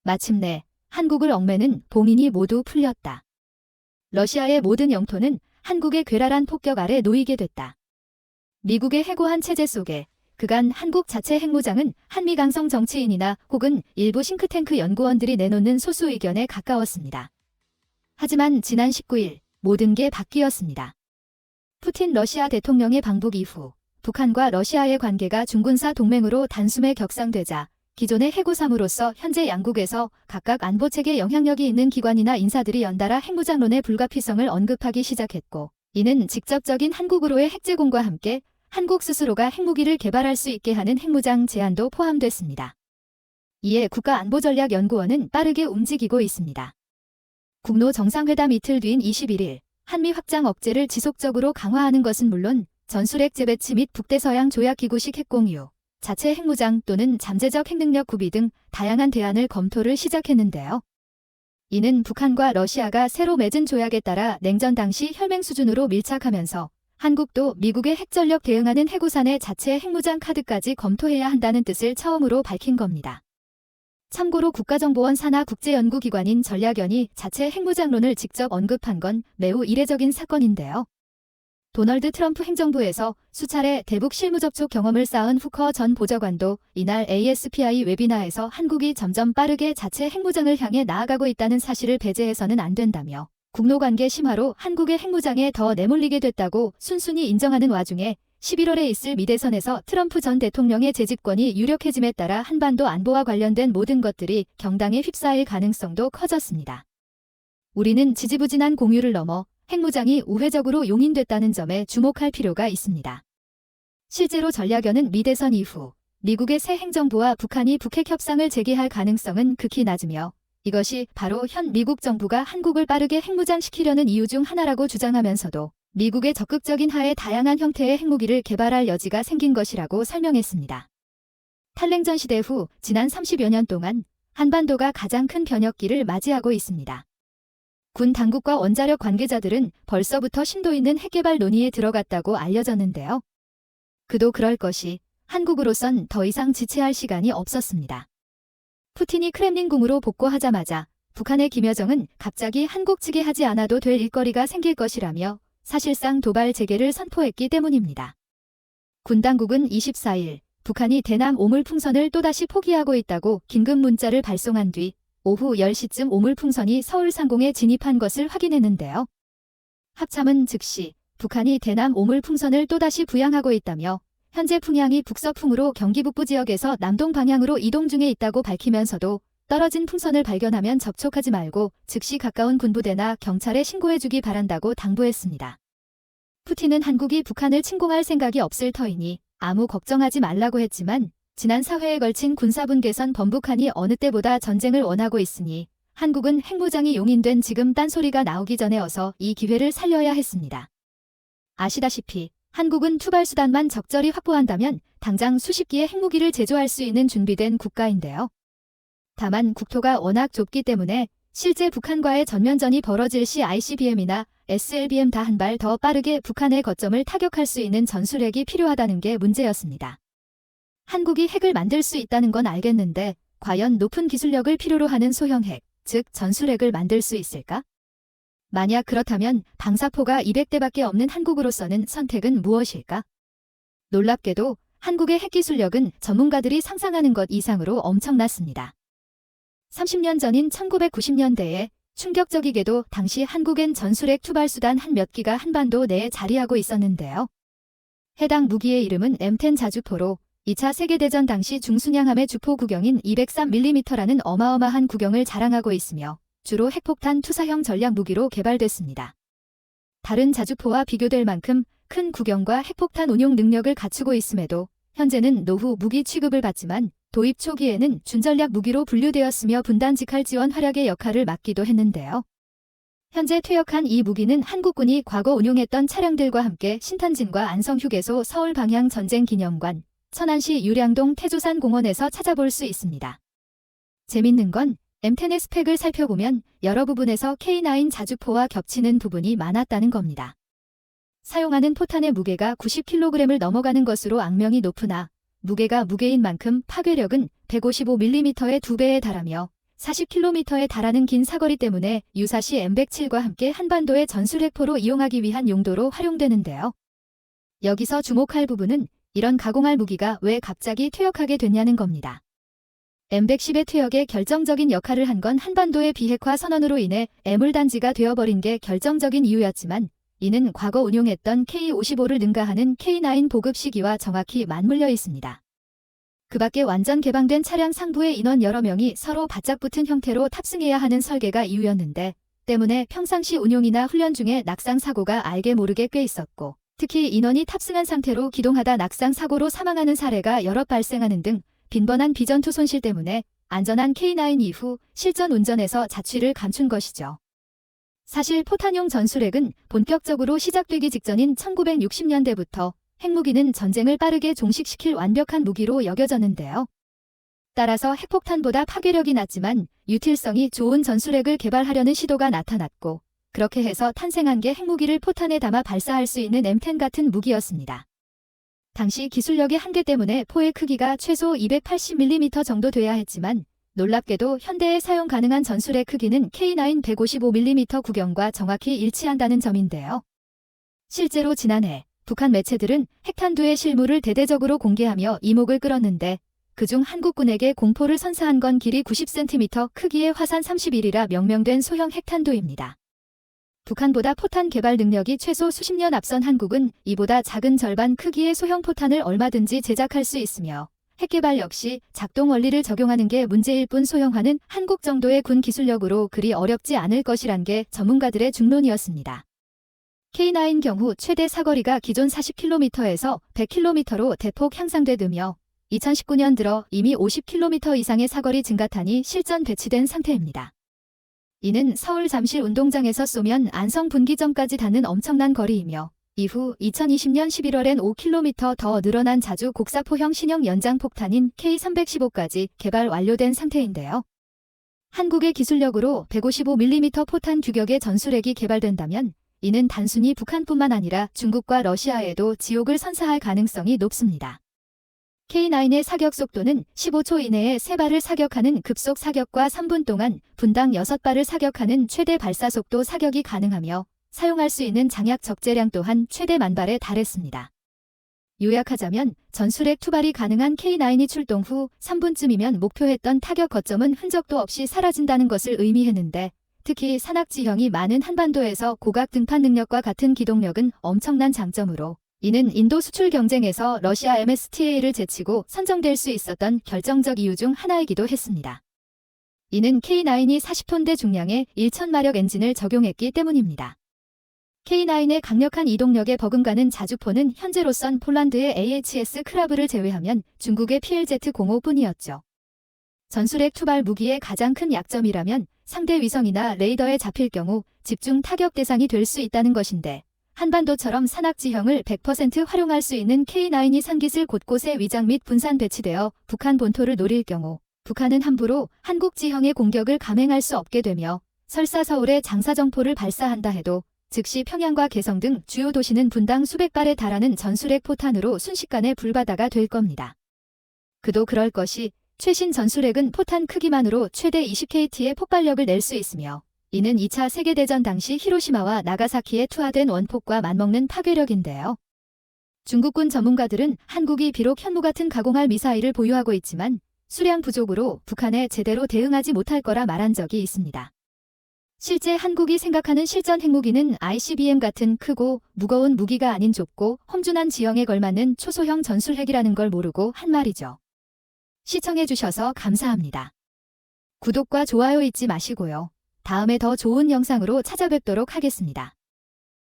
마침내 한국을 얽매는 봉인이 모두 풀렸다. 러시아의 모든 영토는 한국의 괴랄한 폭격 아래 놓이게 됐다. 미국의 해고한 체제 속에 그간 한국 자체 핵무장은 한미강성 정치인이나 혹은 일부 싱크탱크 연구원들이 내놓는 소수 의견에 가까웠습니다. 하지만 지난 19일 모든 게 바뀌었습니다. 푸틴 러시아 대통령의 방북 이후 북한과 러시아의 관계가 중군사 동맹으로 단숨에 격상되자 기존의 해고사무로서 현재 양국에서 각각 안보체계 영향력이 있는 기관이나 인사들이 연달아 핵무장론의 불가피성을 언급하기 시작했고, 이는 직접적인 한국으로의 핵제공과 함께 한국 스스로가 핵무기를 개발할 수 있게 하는 핵무장 제한도 포함됐습니다. 이에 국가안보전략연구원은 빠르게 움직이고 있습니다. 국노 정상회담 이틀 뒤인 21일 한미 확장 억제를 지속적으로 강화하는 것은 물론 전술핵 재배치 및 북대서양 조약기구식 핵공유, 자체 핵무장 또는 잠재적 핵능력 구비 등 다양한 대안을 검토를 시작했는데요. 이는 북한과 러시아가 새로 맺은 조약에 따라 냉전 당시 혈맹 수준으로 밀착하면서 한국도 미국의 핵전력 대응하는 해구산의 자체 핵무장 카드까지 검토해야 한다는 뜻을 처음으로 밝힌 겁니다. 참고로 국가정보원 산하 국제연구기관인 전략연이 자체 핵무장론을 직접 언급한 건 매우 이례적인 사건인데요. 도널드 트럼프 행정부에서 수차례 대북 실무 접촉 경험을 쌓은 후커 전 보좌관도 이날 ASPI 웨비나에서 한국이 점점 빠르게 자체 핵무장을 향해 나아가고 있다는 사실을 배제해서는 안 된다며 국노관계 심화로 한국의 핵무장에 더 내몰리게 됐다고 순순히 인정하는 와중에 11월에 있을 미대선에서 트럼프 전 대통령의 재집권이 유력해짐에 따라 한반도 안보와 관련된 모든 것들이 경당에 휩싸일 가능성도 커졌습니다. 우리는 지지부진한 공유를 넘어 핵무장이 우회적으로 용인됐다는 점에 주목할 필요가 있습니다. 실제로 전략연은 미대선 이후 미국의 새 행정부와 북한이 북핵 협상을 재개할 가능성은 극히 낮으며 이것이 바로 현 미국 정부가 한국을 빠르게 핵무장시키려는 이유 중 하나라고 주장하면서도 미국의 적극적인 하에 다양한 형태의 핵무기를 개발할 여지가 생긴 것이라고 설명했습니다. 탈냉전 시대 후 지난 30여 년 동안 한반도가 가장 큰 변혁기를 맞이하고 있습니다. 군 당국과 원자력 관계자들은 벌써부터 심도 있는 핵개발 논의에 들어갔다고 알려졌는데요. 그도 그럴 것이 한국으로선 더 이상 지체할 시간이 없었습니다. 푸틴이 크렘린궁으로 복구하자마자 북한의 김여정은 갑자기 한국 측이 하지 않아도 될 일거리가 생길 것이라며 사실상 도발 재개를 선포했기 때문입니다. 군 당국은 24일 북한이 대남 오물풍선을 또다시 포기하고 있다고 긴급 문자를 발송한 뒤 오후 10시쯤 오물풍선이 서울 상공에 진입한 것을 확인했는데요. 합참은 즉시 북한이 대남 오물풍선을 또다시 부양하고 있다며 현재 풍향이 북서풍으로 경기 북부 지역에서 남동 방향으로 이동 중에 있다고 밝히면서도 떨어진 풍선을 발견하면 접촉하지 말고 즉시 가까운 군부대나 경찰에 신고해주기 바란다고 당부했습니다. 푸틴은 한국이 북한을 침공할 생각이 없을 터이니 아무 걱정하지 말라고 했지만 지난 4회에 걸친 군사분 개선 번복하니 어느 때보다 전쟁을 원하고 있으니 한국은 핵무장이 용인된 지금 딴소리가 나오기 전에 어서 이 기회를 살려야 했습니다. 아시다시피 한국은 투발수단만 적절히 확보한다면 당장 수십 기의 핵무기를 제조할 수 있는 준비된 국가인데요. 다만 국토가 워낙 좁기 때문에 실제 북한과의 전면전이 벌어질 시 ICBM이나 SLBM 다 한 발 더 빠르게 북한의 거점을 타격할 수 있는 전술핵이 필요하다는 게 문제였습니다. 한국이 핵을 만들 수 있다는 건 알겠는데 과연 높은 기술력을 필요로 하는 소형핵, 즉 전술핵을 만들 수 있을까? 만약 그렇다면 방사포가 200대밖에 없는 한국으로서는 선택은 무엇일까? 놀랍게도 한국의 핵기술력은 전문가들이 상상하는 것 이상으로 엄청났습니다. 30년 전인 1990년대에 충격적이게도 당시 한국엔 전술핵 투발수단 한 몇 기가 한반도 내에 자리하고 있었는데요. 해당 무기의 이름은 M10 자주포로 2차 세계대전 당시 중순양함의 주포 구경인 203mm라는 어마어마한 구경을 자랑하고 있으며 주로 핵폭탄 투사형 전략 무기로 개발됐습니다. 다른 자주포와 비교될 만큼 큰 구경과 핵폭탄 운용 능력을 갖추고 있음에도 현재는 노후 무기 취급을 받지만 도입 초기에는 준전략 무기로 분류되었으며 분단직할 지원 활약의 역할을 맡기도 했는데요. 현재 퇴역한 이 무기는 한국군이 과거 운용했던 차량들과 함께 신탄진과 안성휴게소 서울 방향 전쟁기념관, 천안시 유량동 태조산 공원에서 찾아볼 수 있습니다. 재밌는 건 M10의 스펙을 살펴보면 여러 부분에서 K9 자주포와 겹치는 부분이 많았다는 겁니다. 사용하는 포탄의 무게가 90kg을 넘어가는 것으로 악명이 높으나 무게가 무게인 만큼 파괴력은 155mm의 2배에 달하며 40km에 달하는 긴 사거리 때문에 유사시 M107과 함께 한반도의 전술 핵포로 이용하기 위한 용도로 활용되는데요. 여기서 주목할 부분은 이런 가공할 무기가 왜 갑자기 퇴역하게 됐냐는 겁니다. M110의 퇴역에 결정적인 역할을 한 건 한반도의 비핵화 선언으로 인해 애물단지가 되어버린 게 결정적인 이유였지만 이는 과거 운용했던 K-55를 능가하는 K9 보급 시기와 정확히 맞물려 있습니다. 그 밖에 완전 개방된 차량 상부에 인원 여러 명이 서로 바짝 붙은 형태로 탑승해야 하는 설계가 이유였는데 때문에 평상시 운용이나 훈련 중에 낙상 사고가 알게 모르게 꽤 있었고 특히 인원이 탑승한 상태로 기동하다 낙상 사고로 사망하는 사례가 여러 발생하는 등 빈번한 비전투 손실 때문에 안전한 K9 이후 실전 운전에서 자취를 감춘 것이죠. 사실 포탄용 전술핵은 본격적으로 시작되기 직전인 1960년대부터 핵무기는 전쟁을 빠르게 종식시킬 완벽한 무기로 여겨졌는데요. 따라서 핵폭탄보다 파괴력이 낮지만 유틸성이 좋은 전술핵을 개발하려는 시도가 나타났고 그렇게 해서 탄생한 게 핵무기를 포탄에 담아 발사할 수 있는 M10 같은 무기였습니다. 당시 기술력의 한계 때문에 포의 크기가 최소 280mm 정도 돼야 했지만 놀랍게도 현대에 사용 가능한 전술핵 크기는 K9 155mm 구경과 정확히 일치한다는 점인데요. 실제로 지난해 북한 매체들은 핵탄두의 실물을 대대적으로 공개하며 이목을 끌었는데 그중 한국군에게 공포를 선사한 건 길이 90cm 크기의 화산 31이라 명명된 소형 핵탄두입니다. 북한보다 포탄 개발 능력이 최소 수십 년 앞선 한국은 이보다 작은 절반 크기의 소형 포탄을 얼마든지 제작할 수 있으며 핵개발 역시 작동 원리를 적용하는 게 문제일 뿐 소형화는 한국 정도의 군 기술력으로 그리 어렵지 않을 것이란 게 전문가들의 중론이었습니다. K9 경우 최대 사거리가 기존 40km에서 100km로 대폭 향상되며 2019년 들어 이미 50km 이상의 사거리 증가탄이 실전 배치된 상태입니다. 이는 서울 잠실 운동장에서 쏘면 안성 분기점까지 닿는 엄청난 거리이며 이후 2020년 11월엔 5km 더 늘어난 자주 곡사포형 신형 연장 폭탄인 K315까지 개발 완료된 상태인데요. 한국의 기술력으로 155mm 포탄 규격의 전술핵이 개발된다면 이는 단순히 북한뿐만 아니라 중국과 러시아에도 지옥을 선사할 가능성이 높습니다. K9의 사격 속도는 15초 이내에 3발을 사격하는 급속 사격과 3분 동안 분당 6발을 사격하는 최대 발사 속도 사격이 가능하며 사용할 수 있는 장약 적재량 또한 최대 10,000발에 달했습니다. 요약하자면 전술핵 투발이 가능한 K9이 출동 후 3분쯤이면 목표했던 타격 거점은 흔적도 없이 사라진다는 것을 의미했는데 특히 산악지형이 많은 한반도에서 고각 등판 능력과 같은 기동력은 엄청난 장점으로 이는 인도 수출 경쟁에서 러시아 MSTA를 제치고 선정될 수 있었던 결정적 이유 중 하나이기도 했습니다. 이는 K9이 40톤대 중량의 1000마력 엔진을 적용했기 때문입니다. K9의 강력한 이동력에 버금가는 자주포는 현재로선 폴란드의 AHS 크라브를 제외하면 중국의 PLZ-05뿐이었죠. 전술핵 투발 무기의 가장 큰 약점이라면 상대 위성이나 레이더에 잡힐 경우 집중 타격 대상이 될 수 있다는 것인데 한반도처럼 산악지형을 100% 활용할 수 있는 K9이 산기슭 곳곳에 위장 및 분산 배치되어 북한 본토를 노릴 경우 북한은 함부로 한국 지형의 공격을 감행할 수 없게 되며 설사 서울에 장사정포를 발사한다 해도 즉시 평양과 개성 등 주요 도시는 분당 수백 발에 달하는 전술핵 포탄으로 순식간에 불바다가 될 겁니다. 그도 그럴 것이 최신 전술핵은 포탄 크기만으로 최대 20kT의 폭발력을 낼 수 있으며 이는 2차 세계대전 당시 히로시마와 나가사키에 투하된 원폭과 맞먹는 파괴력인데요. 중국군 전문가들은 한국이 비록 현무 같은 가공할 미사일을 보유하고 있지만 수량 부족으로 북한에 제대로 대응하지 못할 거라 말한 적이 있습니다. 실제 한국이 생각하는 실전 핵무기는 ICBM 같은 크고 무거운 무기가 아닌 좁고 험준한 지형에 걸맞는 초소형 전술핵이라는 걸 모르고 한 말이죠. 시청해주셔서 감사합니다. 구독과 좋아요 잊지 마시고요. 다음에 더 좋은 영상으로 찾아뵙도록 하겠습니다.